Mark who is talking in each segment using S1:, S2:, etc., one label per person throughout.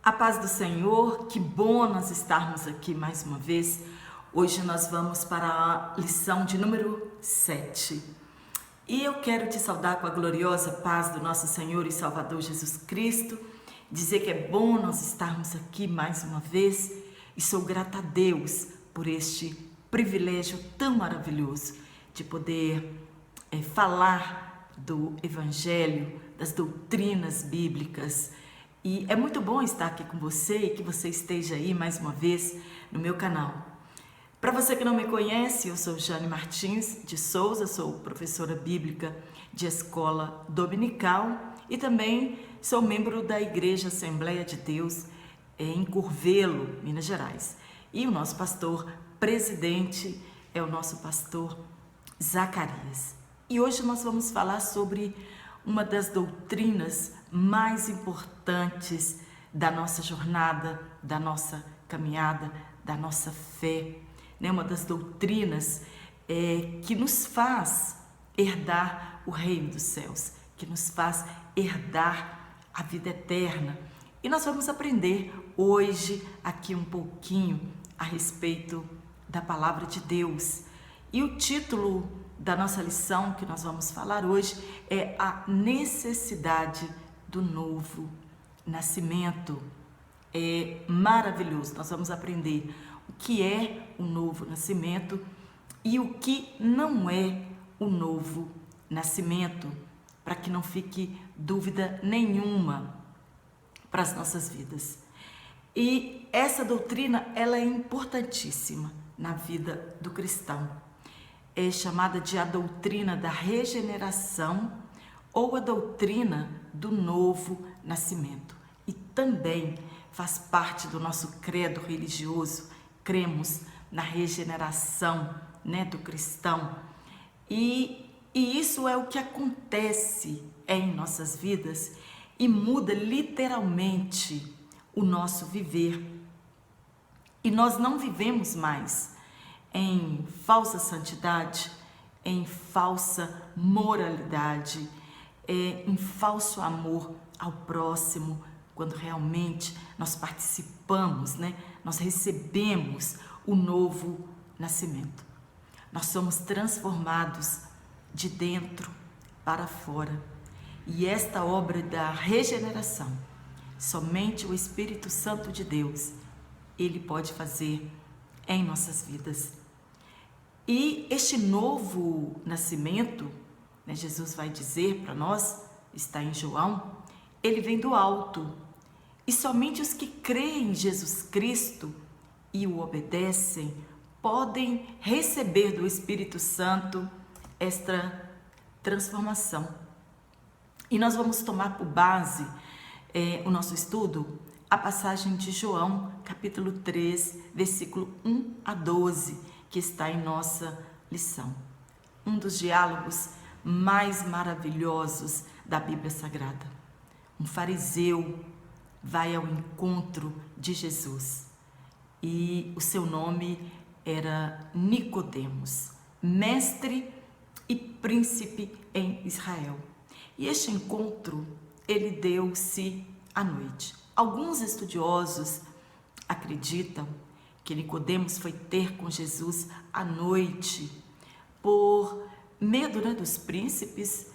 S1: A paz do Senhor, que bom nós estarmos aqui mais uma vez. Hoje nós vamos para a lição de número 7. E eu quero te saudar com a gloriosa paz do nosso Senhor e Salvador Jesus Cristo, dizer que é bom nós estarmos aqui mais uma vez e sou grata a Deus por este privilégio tão maravilhoso de poder falar do Evangelho, das doutrinas bíblicas. E é muito bom estar aqui com você e que você esteja aí mais uma vez no meu canal. Para você que não me conhece, eu sou Jane Martins de Souza, sou professora bíblica de escola dominical e também sou membro da Igreja Assembleia de Deus em Curvelo, Minas Gerais. E o nosso pastor presidente é o nosso pastor Zacarias. E hoje nós vamos falar sobre uma das doutrinas mais importantes da nossa jornada, da nossa caminhada, da nossa fé, né? Uma das doutrinas que nos faz herdar o reino dos céus, que nos faz herdar a vida eterna. E nós vamos aprender hoje aqui um pouquinho a respeito da palavra de Deus. E o título da nossa lição que nós vamos falar hoje é a necessidade do novo nascimento. É maravilhoso, nós vamos aprender o que é o novo nascimento e o que não é o novo nascimento, para que não fique dúvida nenhuma para as nossas vidas. E essa doutrina, ela é importantíssima na vida do cristão. É chamada de a doutrina da regeneração ou a doutrina do novo nascimento. E também faz parte do nosso credo religioso. Cremos na regeneração, né, do cristão. E isso é o que acontece em nossas vidas e muda literalmente o nosso viver. E nós não vivemos mais em falsa santidade, em falsa moralidade, em falso amor ao próximo, quando realmente nós participamos, né? Nós recebemos o novo nascimento. Nós somos transformados de dentro para fora. E esta obra da regeneração, somente o Espírito Santo de Deus, ele pode fazer em nossas vidas. E este novo nascimento, né, Jesus vai dizer para nós, está em João, ele vem do alto. E somente os que creem em Jesus Cristo e o obedecem podem receber do Espírito Santo esta transformação. E nós vamos tomar por base o nosso estudo a passagem de João, capítulo 3, versículo 1 a 12, que está em nossa lição. Um dos diálogos mais maravilhosos da Bíblia Sagrada. Um fariseu vai ao encontro de Jesus e o seu nome era Nicodemos, mestre e príncipe em Israel. E este encontro, ele deu-se à noite. Alguns estudiosos acreditam que Nicodemos foi ter com Jesus à noite por medo, né, dos príncipes,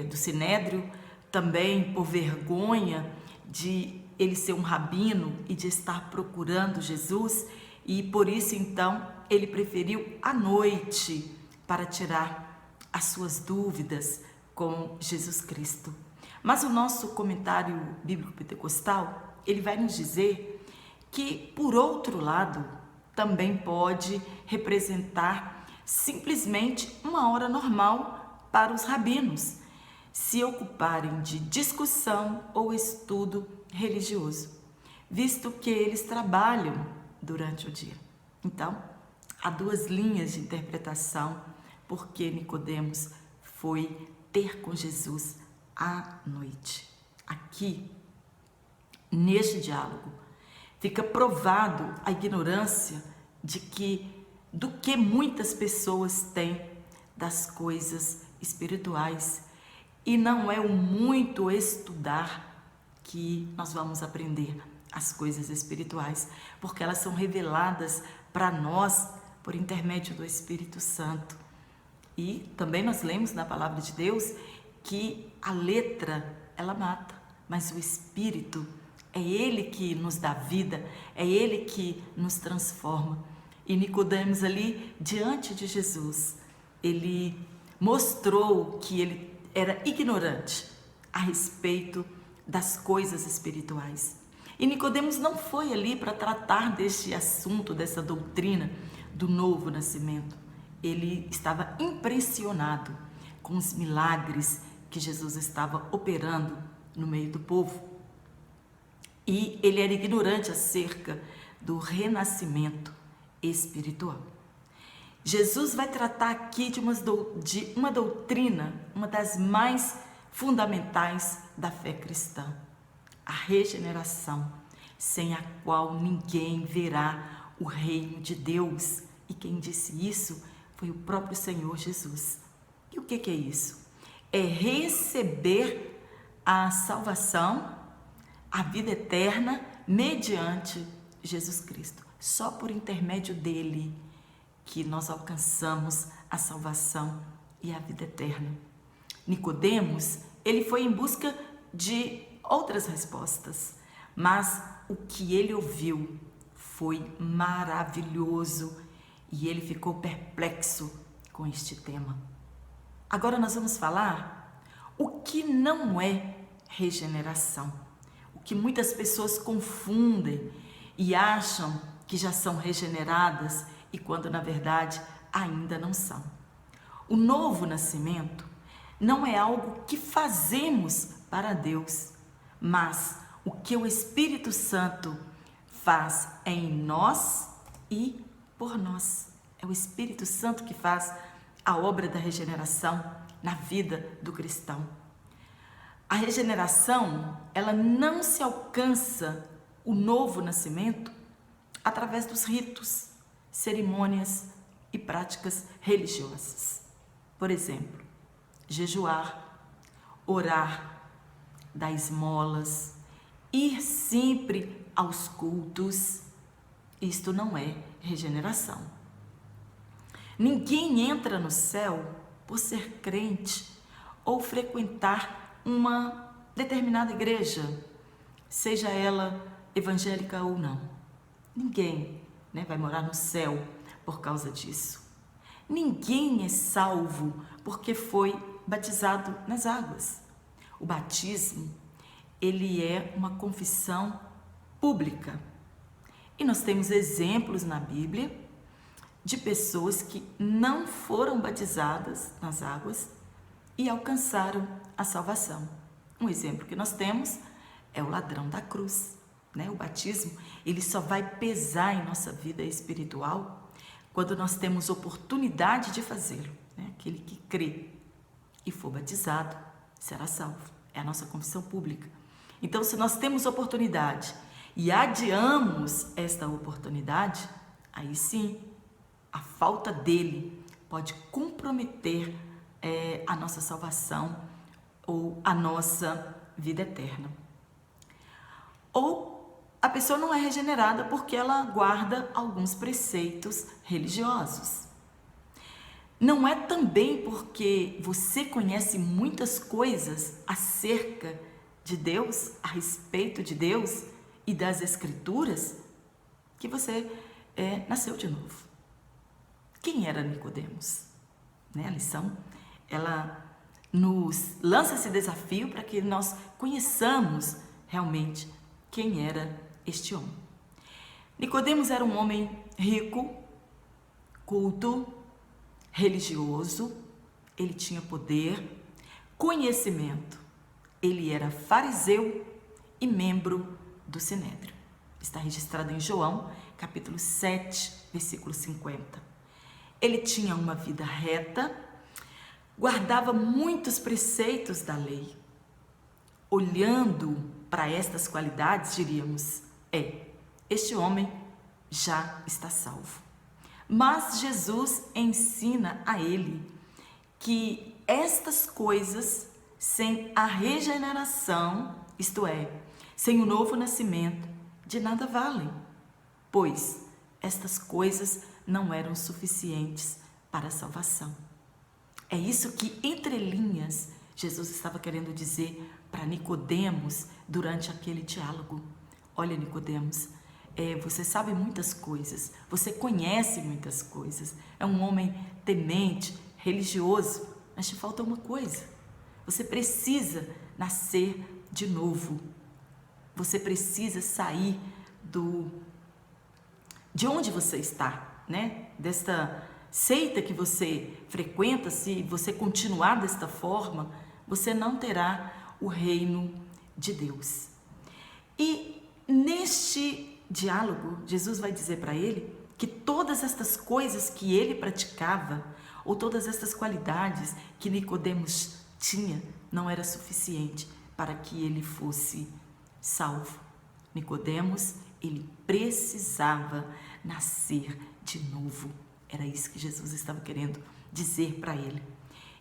S1: do sinédrio, também por vergonha de ele ser um rabino e de estar procurando Jesus, e por isso então ele preferiu à noite para tirar as suas dúvidas com Jesus Cristo. Mas o nosso comentário bíblico pentecostal, ele vai nos dizer que, por outro lado, também pode representar simplesmente uma hora normal para os rabinos se ocuparem de discussão ou estudo religioso, visto que eles trabalham durante o dia. Então, há duas linhas de interpretação porque Nicodemos foi ter com Jesus à noite. Aqui, neste diálogo, fica provado a ignorância do que muitas pessoas têm das coisas espirituais. E não é o muito estudar que nós vamos aprender as coisas espirituais, porque elas são reveladas para nós por intermédio do Espírito Santo. E também nós lemos na palavra de Deus que a letra, ela mata, mas o Espírito, é Ele que nos dá vida, é Ele que nos transforma. E Nicodemos ali, diante de Jesus, ele mostrou que ele era ignorante a respeito das coisas espirituais. E Nicodemos não foi ali para tratar deste assunto, dessa doutrina do novo nascimento. Ele estava impressionado com os milagres que Jesus estava operando no meio do povo. E ele era ignorante acerca do renascimento espiritual. Jesus vai tratar aqui de uma doutrina, uma das mais fundamentais da fé cristã, a regeneração, sem a qual ninguém verá o reino de Deus. E quem disse isso foi o próprio Senhor Jesus. E o que é isso? É receber a salvação, a vida eterna, mediante Jesus Cristo. Só por intermédio dele que nós alcançamos a salvação e a vida eterna. Nicodemos, ele foi em busca de outras respostas, mas o que ele ouviu foi maravilhoso e ele ficou perplexo com este tema. Agora nós vamos falar o que não é regeneração, o que muitas pessoas confundem e acham que já são regeneradas e quando na verdade ainda não são. O novo nascimento não é algo que fazemos para Deus, mas o que o Espírito Santo faz em nós e por nós. É o Espírito Santo que faz a obra da regeneração na vida do cristão. A regeneração, ela não se alcança, o novo nascimento, através dos ritos, cerimônias e práticas religiosas. Por exemplo, jejuar, orar, dar esmolas, ir sempre aos cultos. Isto não é regeneração. Ninguém entra no céu por ser crente ou frequentar uma determinada igreja, seja ela evangélica ou não. Ninguém, vai morar no céu por causa disso. Ninguém é salvo porque foi batizado nas águas. O batismo, ele é uma confissão pública. E nós temos exemplos na Bíblia de pessoas que não foram batizadas nas águas e alcançaram a salvação. Um exemplo que nós temos é o ladrão da cruz. O batismo, ele só vai pesar em nossa vida espiritual quando nós temos oportunidade de fazê-lo. Aquele que crê e for batizado será salvo. É a nossa confissão pública. Então, se nós temos oportunidade e adiamos esta oportunidade, aí sim, a falta dele pode comprometer a nossa salvação ou a nossa vida eterna. Ou a pessoa não é regenerada porque ela guarda alguns preceitos religiosos. Não é também porque você conhece muitas coisas acerca de Deus, a respeito de Deus e das Escrituras, que você nasceu de novo. Quem era Nicodemos? A lição, ela nos lança esse desafio para que nós conheçamos realmente quem era este homem. Nicodemos era um homem rico, culto, religioso, ele tinha poder, conhecimento, ele era fariseu e membro do Sinédrio. Está registrado em João, capítulo 7, versículo 50. Ele tinha uma vida reta, guardava muitos preceitos da lei. Olhando para estas qualidades, diríamos, este homem já está salvo. Mas Jesus ensina a ele que estas coisas, sem a regeneração, isto é, sem o novo nascimento, de nada valem, pois estas coisas não eram suficientes para a salvação. É isso que, entre linhas, Jesus estava querendo dizer para Nicodemos durante aquele diálogo. Olha, Nicodemos, você sabe muitas coisas, você conhece muitas coisas, é um homem temente, religioso, mas te falta uma coisa. Você precisa nascer de novo. Você precisa sair de onde você está, né? Desta seita que você frequenta. Se você continuar desta forma, você não terá o reino de Deus. E neste diálogo, Jesus vai dizer para ele que todas estas coisas que ele praticava, ou todas estas qualidades que Nicodemos tinha, não era suficiente para que ele fosse salvo. Nicodemos, ele precisava nascer de novo. Era isso que Jesus estava querendo dizer para ele.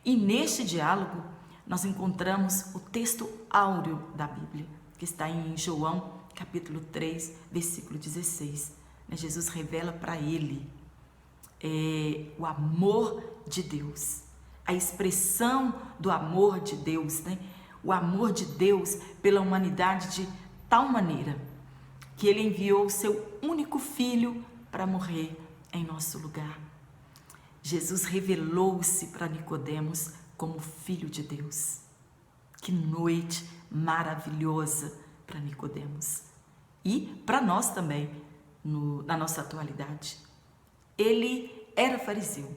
S1: E neste diálogo, nós encontramos o texto áureo da Bíblia, que está em João, capítulo 3, versículo 16. Jesus revela para ele o amor de Deus, a expressão do amor de Deus, né? O amor de Deus pela humanidade de tal maneira que ele enviou o seu único filho para morrer em nosso lugar. Jesus revelou-se para Nicodemos como Filho de Deus. Que noite maravilhosa para Nicodemos e para nós também, na nossa atualidade. Ele era fariseu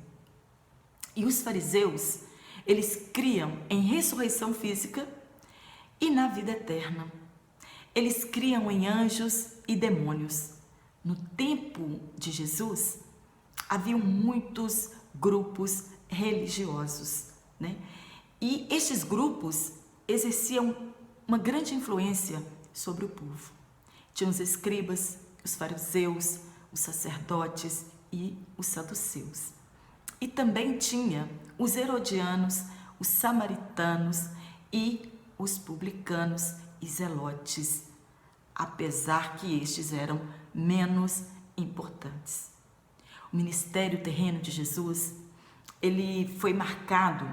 S1: e os fariseus, eles criam em ressurreição física e na vida eterna. Eles criam em anjos e demônios. No tempo de Jesus, haviam muitos grupos religiosos, né? E estes grupos exerciam uma grande influência sobre o povo. Tinham os escribas, os fariseus, os sacerdotes e os saduceus. E também tinha os herodianos, os samaritanos e os publicanos e zelotes, apesar que estes eram menos importantes. O ministério terreno de Jesus, ele foi marcado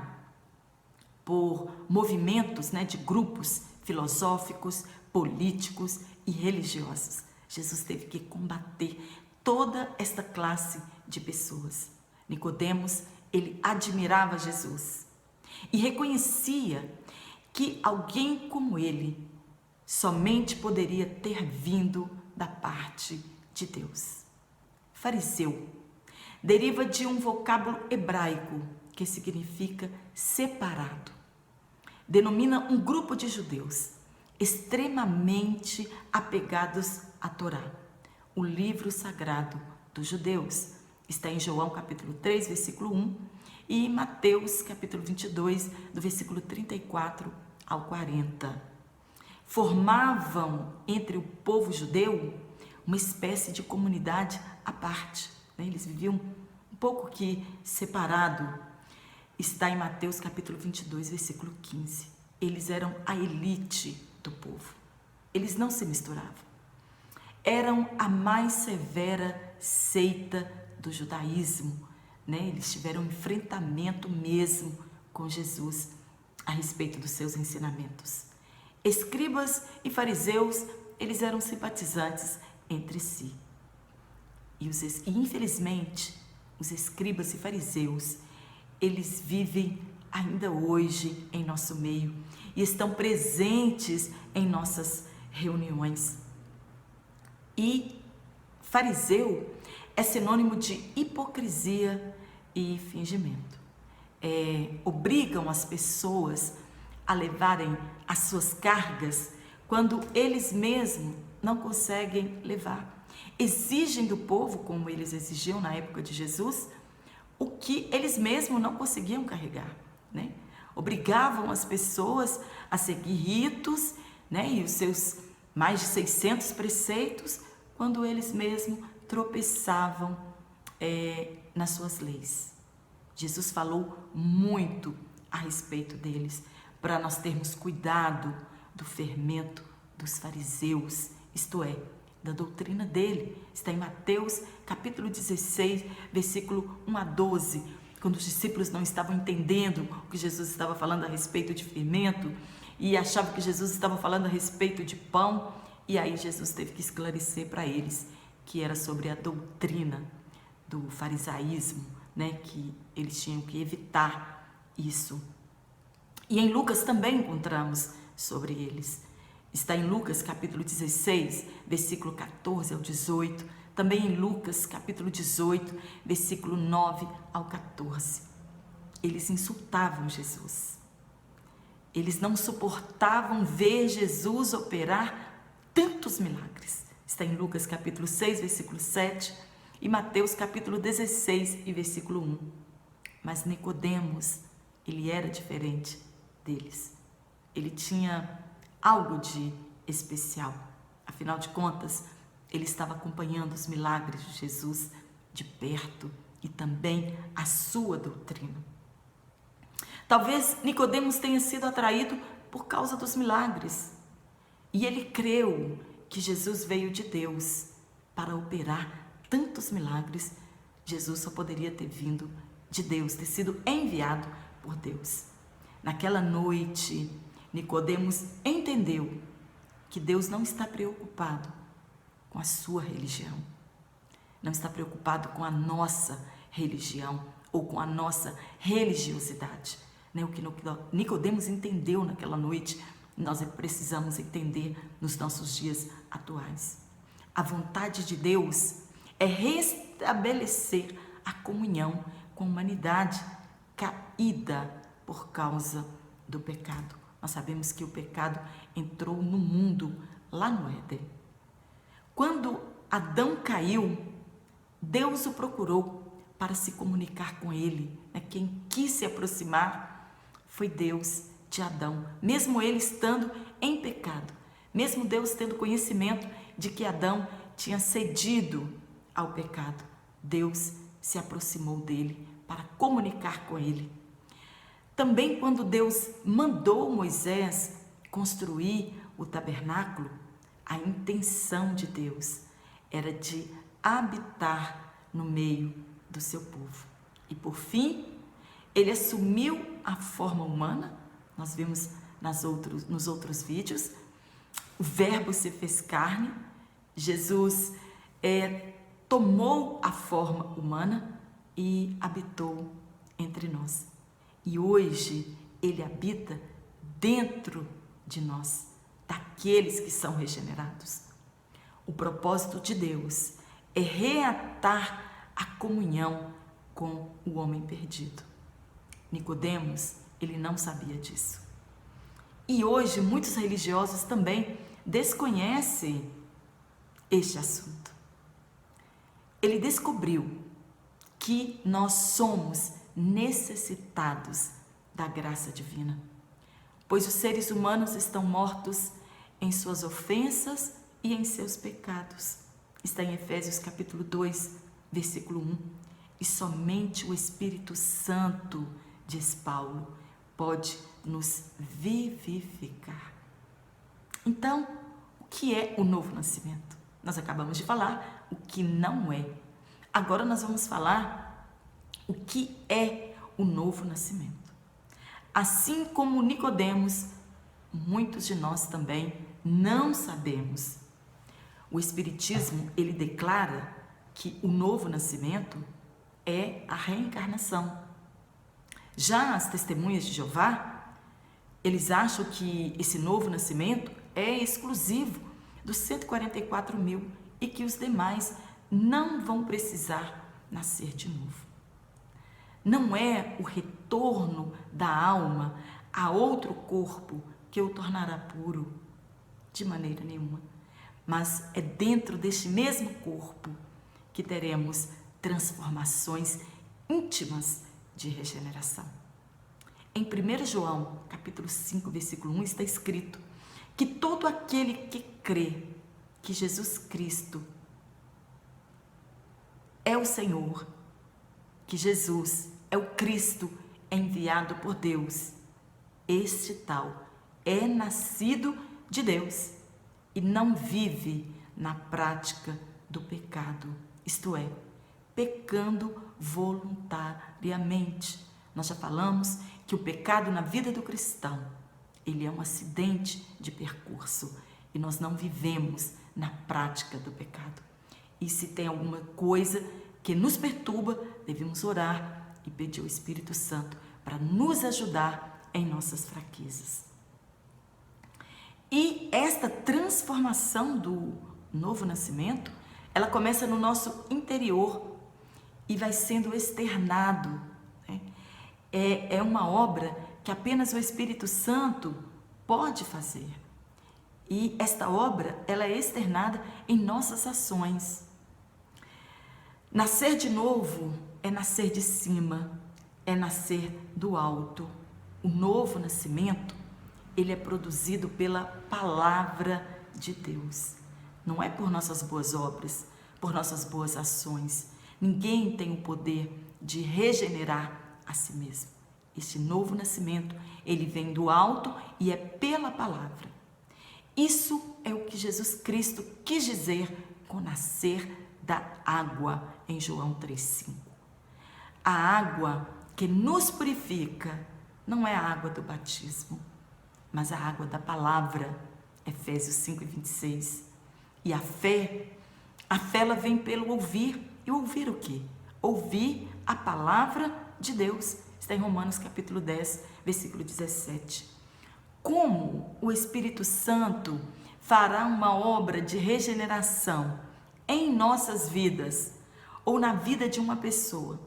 S1: por movimentos, né, de grupos filosóficos, políticos e religiosos. Jesus teve que combater toda esta classe de pessoas. Nicodemos, ele admirava Jesus e reconhecia que alguém como ele somente poderia ter vindo da parte de Deus. Fariseu deriva de um vocábulo hebraico que significa separado. Denomina um grupo de judeus extremamente apegados à Torá, o livro sagrado dos judeus. Está em João capítulo 3, versículo 1 e Mateus capítulo 22, do versículo 34 ao 40. Formavam entre o povo judeu uma espécie de comunidade à parte, né? Eles viviam um pouco que separado. Está em Mateus capítulo 22, versículo 15. Eles eram a elite do povo. Eles não se misturavam. Eram a mais severa seita do judaísmo, né? Eles tiveram um enfrentamento mesmo com Jesus a respeito dos seus ensinamentos. Escribas e fariseus, eles eram simpatizantes entre si. E infelizmente, os escribas e fariseus, eles vivem ainda hoje em nosso meio e estão presentes em nossas reuniões. E fariseu é sinônimo de hipocrisia e fingimento. Obrigam as pessoas a levarem as suas cargas quando eles mesmos não conseguem levar. Exigem do povo, como eles exigiam na época de Jesus, o que eles mesmos não conseguiam carregar, né? Obrigavam as pessoas a seguir ritos, né? E os seus mais de 600 preceitos, quando eles mesmos tropeçavam nas suas leis. Jesus falou muito a respeito deles, para nós termos cuidado do fermento dos fariseus, isto é, da doutrina dele. Está em Mateus capítulo 16, versículo 1 a 12, quando os discípulos não estavam entendendo o que Jesus estava falando a respeito de fermento e achavam que Jesus estava falando a respeito de pão, e aí Jesus teve que esclarecer para eles que era sobre a doutrina do farisaísmo, né, que eles tinham que evitar isso. E em Lucas também encontramos sobre eles. Está em Lucas capítulo 16, versículo 14 ao 18, também em Lucas capítulo 18, versículo 9 ao 14. Eles insultavam Jesus. Eles não suportavam ver Jesus operar tantos milagres. Está em Lucas capítulo 6, versículo 7 e Mateus capítulo 16 e versículo 1. Mas Nicodemos, ele era diferente deles. Ele tinha algo de especial. Afinal de contas, ele estava acompanhando os milagres de Jesus de perto e também a sua doutrina. Talvez Nicodemos tenha sido atraído por causa dos milagres. E ele creu que Jesus veio de Deus para operar tantos milagres. Jesus só poderia ter vindo de Deus, ter sido enviado por Deus. Naquela noite, Nicodemos entendeu que Deus não está preocupado com a sua religião, não está preocupado com a nossa religião ou com a nossa religiosidade. O que Nicodemos entendeu naquela noite, nós precisamos entender nos nossos dias atuais. A vontade de Deus é restabelecer a comunhão com a humanidade caída por causa do pecado. Nós sabemos que o pecado entrou no mundo lá no Éden. Quando Adão caiu, Deus o procurou para se comunicar com ele. Quem quis se aproximar foi Deus de Adão, mesmo ele estando em pecado, mesmo Deus tendo conhecimento de que Adão tinha cedido ao pecado. Deus se aproximou dele para comunicar com ele. Também quando Deus mandou Moisés construir o tabernáculo, a intenção de Deus era de habitar no meio do seu povo. E por fim, ele assumiu a forma humana. Nós vimos nos outros vídeos. O Verbo se fez carne. Jesus tomou a forma humana e habitou entre nós. E hoje ele habita dentro de nós, daqueles que são regenerados. O propósito de Deus é reatar a comunhão com o homem perdido. Nicodemos, ele não sabia disso. E hoje muitos religiosos também desconhecem este assunto. Ele descobriu que nós somos necessitados da graça divina, pois os seres humanos estão mortos em suas ofensas e em seus pecados. Está em Efésios capítulo 2, versículo 1. E somente o Espírito Santo, diz Paulo, pode nos vivificar. Então, o que é o novo nascimento? Nós acabamos de falar o que não é. Agora nós vamos falar o que é o novo nascimento. Assim como Nicodemos, muitos de nós também não sabemos. O Espiritismo, ele declara que o novo nascimento é a reencarnação. Já as testemunhas de Jeová, eles acham que esse novo nascimento é exclusivo dos 144 mil e que os demais não vão precisar nascer de novo. Não é o retorno da alma a outro corpo que o tornará puro, de maneira nenhuma. Mas é dentro deste mesmo corpo que teremos transformações íntimas de regeneração. Em 1 João, capítulo 5, versículo 1, está escrito que todo aquele que crê que Jesus Cristo é o Senhor, que Jesus é o Cristo enviado por Deus, este tal é nascido de Deus e não vive na prática do pecado, isto é, pecando voluntariamente. Nós já falamos que o pecado na vida do cristão, ele é um acidente de percurso e nós não vivemos na prática do pecado. E se tem alguma coisa que nos perturba, devemos orar e pedir ao Espírito Santo para nos ajudar em nossas fraquezas. E esta transformação do novo nascimento, ela começa no nosso interior e vai sendo externado, né? É uma obra que apenas o Espírito Santo pode fazer. E esta obra, ela é externada em nossas ações. Nascer de novo é nascer de cima, é nascer do alto. O novo nascimento, ele é produzido pela palavra de Deus. Não é por nossas boas obras, por nossas boas ações. Ninguém tem o poder de regenerar a si mesmo. Este novo nascimento, ele vem do alto e é pela palavra. Isso é o que Jesus Cristo quis dizer com nascer da água em João 3,5. A água que nos purifica não é a água do batismo, mas a água da palavra, Efésios 5,26. E a fé ela vem pelo ouvir. E ouvir o quê? Ouvir a palavra de Deus. Está em Romanos capítulo 10, versículo 17. Como o Espírito Santo fará uma obra de regeneração em nossas vidas ou na vida de uma pessoa,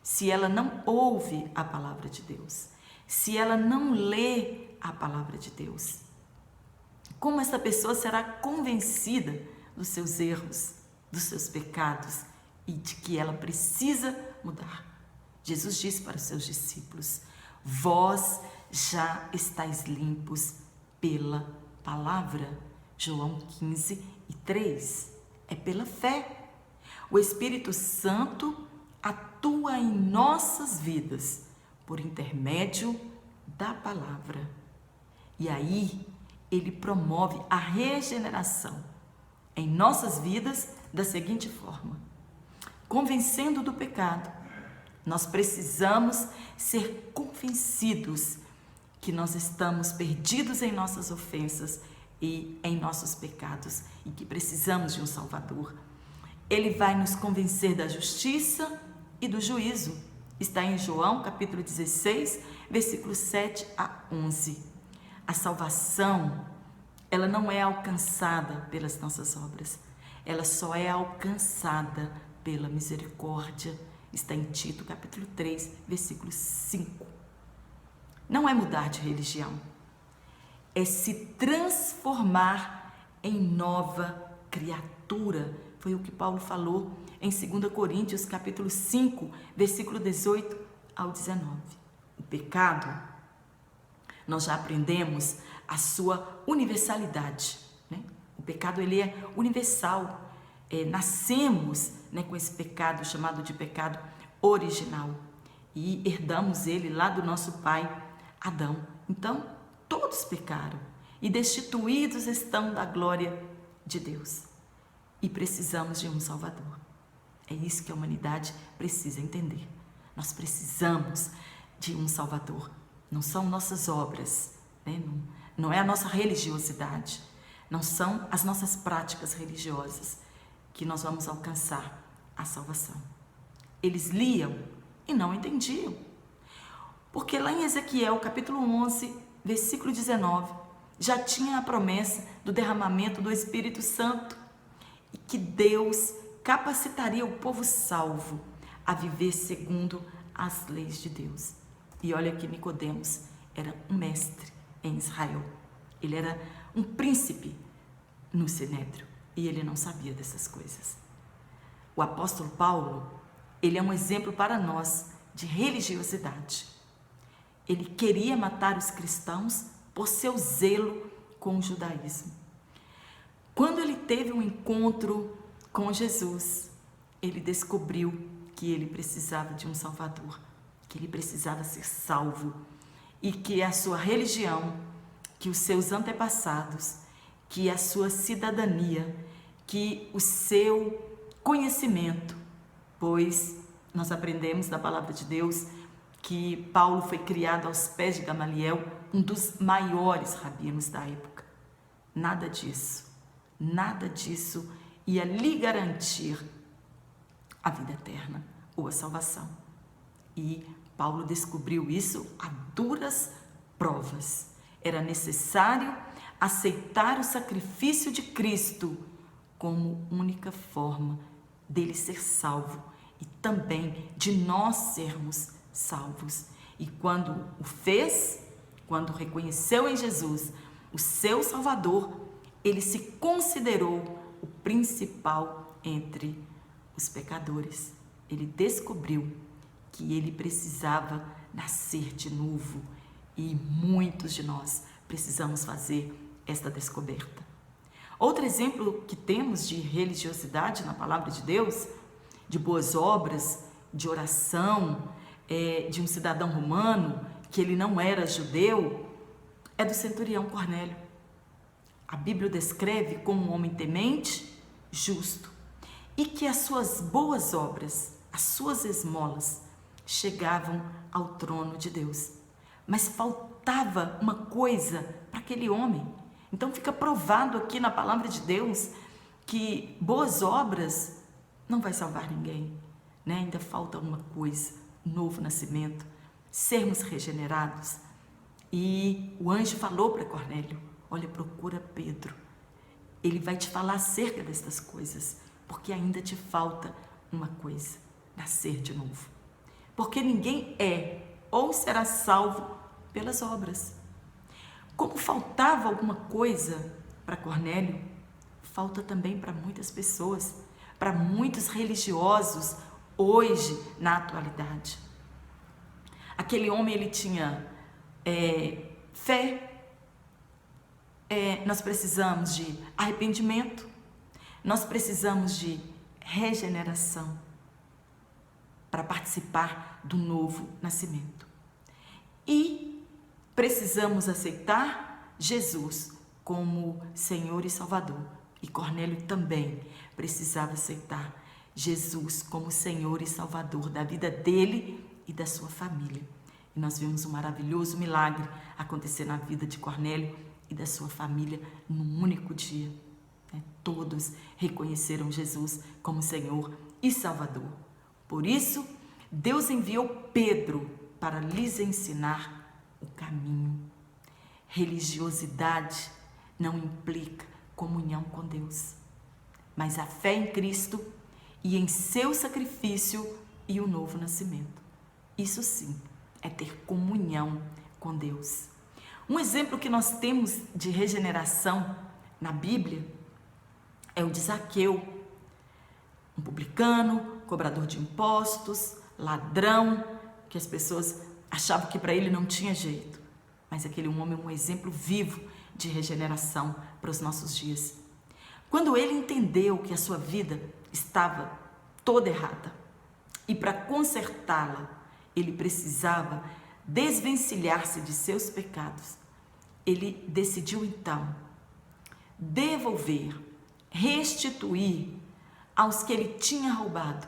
S1: se ela não ouve a palavra de Deus, se ela não lê a palavra de Deus? Como essa pessoa será convencida dos seus erros, dos seus pecados e de que ela precisa mudar? Jesus disse para os seus discípulos: vós já estáis limpos pela palavra. João 15:3. É pela fé. O Espírito Santo atua em nossas vidas por intermédio da palavra. E aí, ele promove a regeneração em nossas vidas da seguinte forma: convencendo do pecado. Nós precisamos ser convencidos que nós estamos perdidos em nossas ofensas e em nossos pecados e que precisamos de um Salvador. Ele vai nos convencer da justiça e do juízo. Está em João capítulo 16, versículos 7 a 11. A salvação, ela não é alcançada pelas nossas obras, ela só é alcançada pela misericórdia. Está em Tito capítulo 3, versículo 5. Não é mudar de religião, é se transformar em nova criatura. Foi o que Paulo falou em 2 Coríntios capítulo 5, versículo 18 ao 19. O pecado, nós já aprendemos a sua universalidade, né? O pecado, ele é universal. Nascemos, né, com esse pecado chamado de pecado original e herdamos ele lá do nosso pai Adão. Então, todos pecaram e destituídos estão da glória de Deus e precisamos de um Salvador. É isso que a humanidade precisa entender. Nós precisamos de um Salvador. Não são nossas obras, né? Não é a nossa religiosidade, não são as nossas práticas religiosas que nós vamos alcançar a salvação. Eles liam e não entendiam. Porque lá em Ezequiel, capítulo 11, versículo 19, já tinha a promessa do derramamento do Espírito Santo e que Deus capacitaria o povo salvo a viver segundo as leis de Deus. E olha que Nicodemos era um mestre em Israel. Ele era um príncipe no Sinédrio e ele não sabia dessas coisas. O apóstolo Paulo, ele é um exemplo para nós de religiosidade. Ele queria matar os cristãos por seu zelo com o judaísmo. Quando ele teve um encontro com Jesus, ele descobriu que ele precisava de um Salvador, que ele precisava ser salvo e que a sua religião, que os seus antepassados, que a sua cidadania, que o seu conhecimento, pois nós aprendemos da palavra de Deus que Paulo foi criado aos pés de Gamaliel, um dos maiores rabinos da época. Nada disso ia lhe garantir a vida eterna ou a salvação. E Paulo descobriu isso a duras provas. Era necessário aceitar o sacrifício de Cristo como única forma dele ser salvo e também de nós sermos salvos. E quando o fez, quando reconheceu em Jesus o seu Salvador, ele se considerou o principal entre os pecadores. Ele descobriu que ele precisava nascer de novo e muitos de nós precisamos fazer esta descoberta. Outro exemplo que temos de religiosidade na palavra de Deus, de boas obras, de oração, de um cidadão romano, que ele não era judeu, é do centurião Cornélio. A Bíblia o descreve como um homem temente, justo, e que as suas boas obras, as suas esmolas, chegavam ao trono de Deus. Mas faltava uma coisa para aquele homem. Então fica provado aqui na palavra de Deus que boas obras não vai salvar ninguém, né? Ainda falta uma coisa, novo nascimento, sermos regenerados. E o anjo falou para Cornélio: olha, procura Pedro, ele vai te falar acerca destas coisas, porque ainda te falta uma coisa, nascer de novo. Porque ninguém é ou será salvo pelas obras. Como faltava alguma coisa para Cornélio, falta também para muitas pessoas, para muitos religiosos hoje na atualidade. Aquele homem, ele tinha fé. Nós precisamos de arrependimento, nós precisamos de regeneração para participar do novo nascimento. E precisamos aceitar Jesus como Senhor e Salvador. E Cornélio também precisava aceitar Jesus como Senhor e Salvador da vida dele e da sua família. E nós vemos um maravilhoso milagre acontecer na vida de Cornélio e da sua família num único dia. Todos reconheceram Jesus como Senhor e Salvador. Por isso, Deus enviou Pedro para lhes ensinar o caminho. Religiosidade não implica comunhão com Deus, mas a fé em Cristo e em seu sacrifício e o novo nascimento. Isso sim é ter comunhão com Deus. Um exemplo que nós temos de regeneração na Bíblia é o de Zaqueu, um publicano, cobrador de impostos, ladrão, que as pessoas achavam que para ele não tinha jeito. Mas aquele homem é um exemplo vivo de regeneração para os nossos dias. Quando ele entendeu que a sua vida estava toda errada e para consertá-la, ele precisava desvencilhar-se de seus pecados, ele decidiu então devolver, restituir aos que ele tinha roubado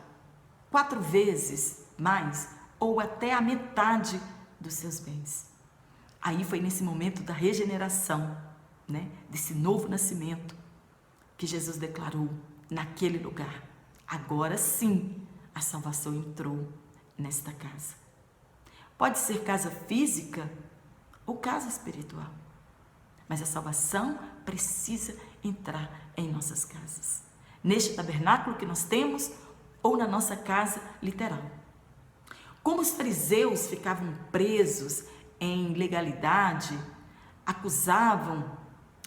S1: 4 vezes mais ou até a metade dos seus bens. Aí foi nesse momento da regeneração, desse novo nascimento, que Jesus declarou naquele lugar: agora sim a salvação entrou nesta casa. Pode ser casa física ou casa espiritual, mas a salvação precisa entrar em nossas casas, neste tabernáculo que nós temos ou na nossa casa literal. Como os fariseus ficavam presos em legalidade, acusavam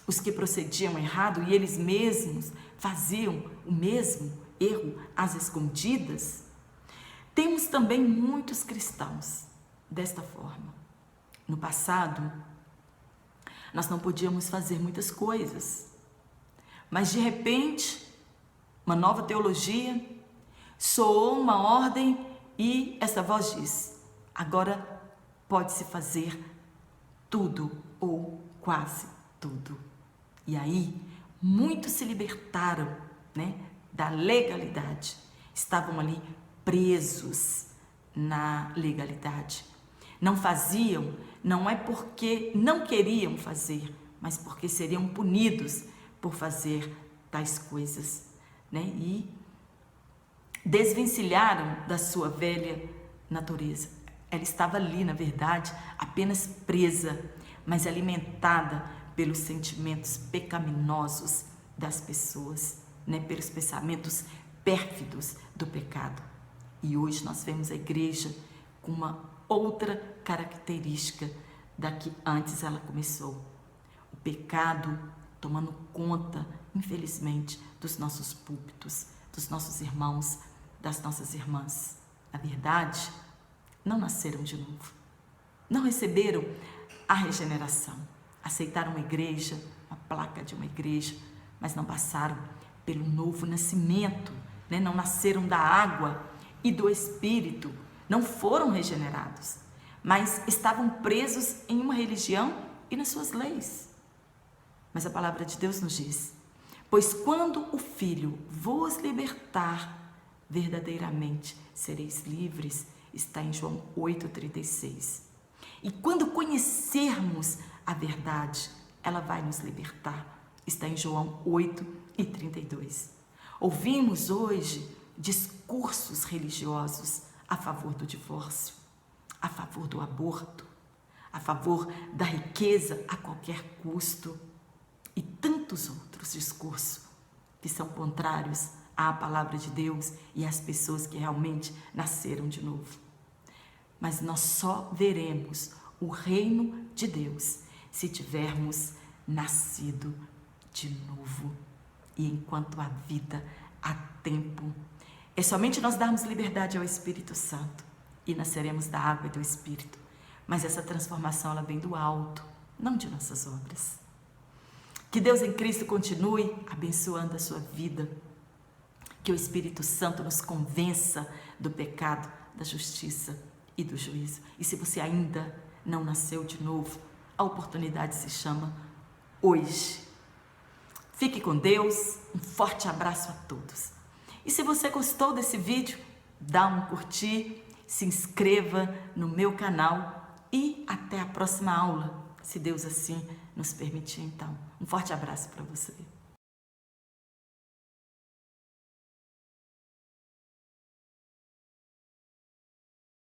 S1: os que procediam errado e eles mesmos faziam o mesmo erro às escondidas, temos também muitos cristãos desta forma. No passado, nós não podíamos fazer muitas coisas, mas de repente, uma nova teologia, soou uma ordem e essa voz diz: agora pode-se fazer tudo ou quase tudo. E aí, muitos se libertaram né, da legalidade. Estavam ali presos na legalidade. Não faziam, não é porque não queriam fazer, mas porque seriam punidos por fazer tais coisas, né? E desvencilharam da sua velha natureza. Ela estava ali, na verdade, apenas presa, mas alimentada pelos sentimentos pecaminosos das pessoas, né? Pelos pensamentos pérfidos do pecado. E hoje nós vemos a igreja com uma outra característica da que antes ela começou. O pecado tomando conta, infelizmente, dos nossos púlpitos, dos nossos irmãos, das nossas irmãs. Na verdade, não nasceram de novo. Não receberam a regeneração. Aceitaram uma igreja, uma placa de uma igreja, mas não passaram pelo novo nascimento, né? Não nasceram da água e do Espírito, não foram regenerados, mas estavam presos em uma religião e nas suas leis. Mas a palavra de Deus nos diz: pois quando o Filho vos libertar, verdadeiramente sereis livres, está em João 8,36. E quando conhecermos a verdade, ela vai nos libertar, está em João 8,32. Ouvimos hoje discursos religiosos a favor do divórcio, a favor do aborto, a favor da riqueza a qualquer custo e tantos outros discursos que são contrários à palavra de Deus e às pessoas que realmente nasceram de novo. Mas nós só veremos o reino de Deus se tivermos nascido de novo. E enquanto há vida, há tempo. É somente nós darmos liberdade ao Espírito Santo e nasceremos da água e do Espírito. Mas essa transformação, ela vem do alto, não de nossas obras. Que Deus em Cristo continue abençoando a sua vida. Que o Espírito Santo nos convença do pecado, da justiça e do juízo. E se você ainda não nasceu de novo, a oportunidade se chama hoje. Fique com Deus, um forte abraço a todos. E se você gostou desse vídeo, dá um curtir, se inscreva no meu canal e até a próxima aula, se Deus assim nos permitir então. Um forte abraço para você.